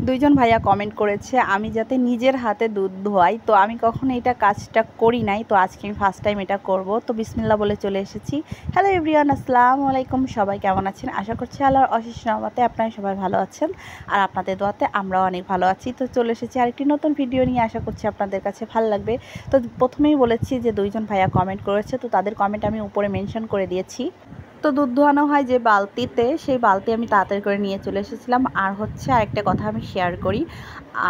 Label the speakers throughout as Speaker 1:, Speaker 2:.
Speaker 1: দুইজন ভাইয়া কমেন্ট করেছে আমি যাতে নিজের হাতে দুধ ধোয়াই, তো আমি কখনো এটা কাজটা করি নাই, তো আজকে আমি ফার্স্ট টাইম এটা করব। তো বিসমিল্লাহ বলে চলে এসেছি। হ্যালো এভরিওয়ান, আসসালামু আলাইকুম। সবাই কেমন আছেন? আশা করছি আল্লাহর অশেষ রহমতে আপনারা সবাই ভালো আছেন, আর আপনাদের দোয়াতে আমরাও অনেক ভালো আছি। তো চলে এসেছি আরেকটি নতুন ভিডিও নিয়ে, আশা করছি আপনাদের কাছে ভালো লাগবে। তো প্রথমেই বলেছি যে দুইজন ভাইয়া কমেন্ট করেছে, তো তাদের কমেন্ট আমি উপরে মেনশন করে দিয়েছি। তো দুধ ধোয়ানো হয় যে বালতিতে, সেই বালতি আমি তাড়াতাড়ি করে নিয়ে চলে এসেছিলাম। আর হচ্ছে আরেকটা কথা আমি শেয়ার করি,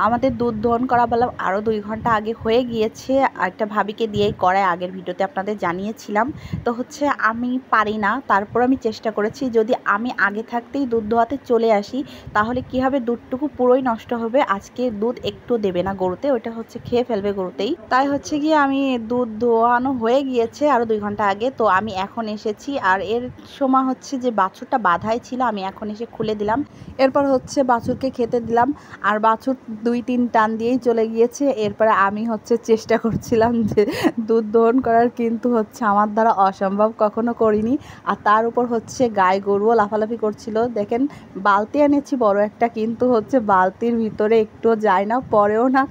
Speaker 1: আমাদের দুধ দোহন করা বললাম আরও 2 ঘন্টা আগে হয়ে গিয়েছে। একটা ভাবিকে দিয়েই করায়, আগের ভিডিওতে আপনাদের জানিয়েছিলাম। তো হচ্ছে আমি পারি না, তারপর আমি চেষ্টা করেছি যদি আমি আগে থাকতেই দুধ ধোয়াতে চলে আসি তাহলে কী হবে, দুধটুকু পুরোই নষ্ট হবে। আজকে দুধ একটু দেবে না গরুতে, ওইটা হচ্ছে খেয়ে ফেলবে গরুতেই। তাই হচ্ছে গিয়ে আমি দুধ ধোয়ানো হয়ে গিয়েছে আরও 2 ঘন্টা আগে, তো আমি এখন এসেছি। আর এর সময় হচ্ছে যে বাছুরটা বাঁধাই ছিল, আমি এখন এসে খুলে দিলাম। এরপর হচ্ছে বাছুরকে খেতে দিলাম, আর বাছুর 2-3 টান দিয়েই চলে গিয়েছে। এরপরে আমি হচ্ছে চেষ্টা করছিলাম যে দুধ দহন করার, কিন্তু হচ্ছে আমার দ্বারা অসম্ভব, কখনো করিনি। আর তার উপর হচ্ছে গায়ে গরুও লাফালাফি করছিল। দেখেন বালতি এনেছি বড় একটা, কিন্তু হচ্ছে বালতির ভিতরে একটুও যায় না, পরেও না।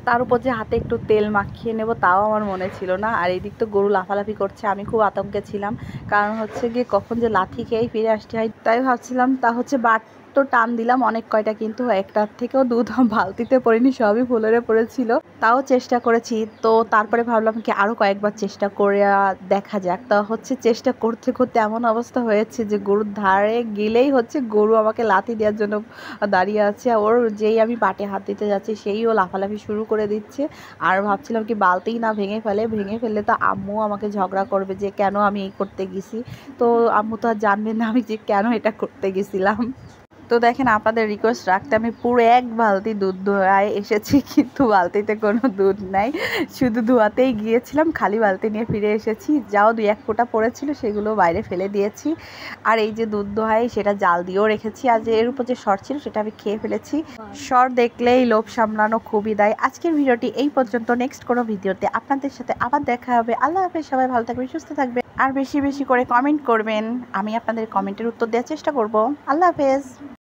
Speaker 1: তার উপর যে হাতে একটু তেল মাখিয়ে নেব তাও আমার মনে ছিল না। আর এই দিক তো গরু লাফালাফি করছে, আমি খুব আতঙ্কে ছিলাম, কারণ হচ্ছে গিয়ে কখন যে লাথি খেয়েই ফিরে আসতে হয় তাই ভাবছিলাম। তা হচ্ছে তো টান দিলাম অনেক কয়টা, কিন্তু একটার থেকেও দুধ বালতিতে পড়েনি, সবই ফুলরে পড়েছিল। তাও চেষ্টা করেছি, তো তারপরে ভাবলাম কি আরও কয়েকবার চেষ্টা করে দেখা যাক। তা হচ্ছে চেষ্টা করতে করতে এমন অবস্থা হয়েছে যে গরুর ধারে গেলেই হচ্ছে গরু আমাকে লাথি দেওয়ার জন্য দাঁড়িয়ে আছে। ওর যেই আমি পাটে হাত দিতে যাচ্ছি সেই ও লাফালাফি শুরু করে দিচ্ছে। আর ভাবছিলাম কি বালতিই না ভেঙে ফেললে তো আম্মু আমাকে ঝগড়া করবে যে কেন আমি এই করতে গেছি। তো আম্মু তো আর জানবে না আমি যে কেন এটা করতে গেছিলাম। তো দেখেন আপনাদের রিকোয়েস্ট রাখতে আমি পুরো 1 বালতি দুধ ধোয়ায় এসেছি, কিন্তু বালতিতে কোনো দুধ নাই, শুধু ধোয়াতেই গিয়েছিলাম, খালি বালতি নিয়ে ফিরে এসেছি। যাও 2-1 ফোঁটা পড়েছিল সেগুলো বাইরে ফেলে দিয়েছি। আর এই যে দুধ দোহাই সেটা জাল দিয়েও রেখেছি, আর যে এর উপর যে সর ছিল সেটা আমি খেয়ে ফেলেছি। সর দেখলেই লোভ সামলানো খুবই দায়। আজকের ভিডিওটি এই পর্যন্ত, নেক্সট কোনো ভিডিওতে আপনাদের সাথে আবার দেখা হবে। আল্লাহ হাফেজ, সবাই ভালো থাকবেন, সুস্থ থাকবেন, আর বেশি বেশি করে কমেন্ট করবেন, আমি আপনাদের কমেন্টের উত্তর দেওয়ার চেষ্টা করব। আল্লাহ হাফেজ।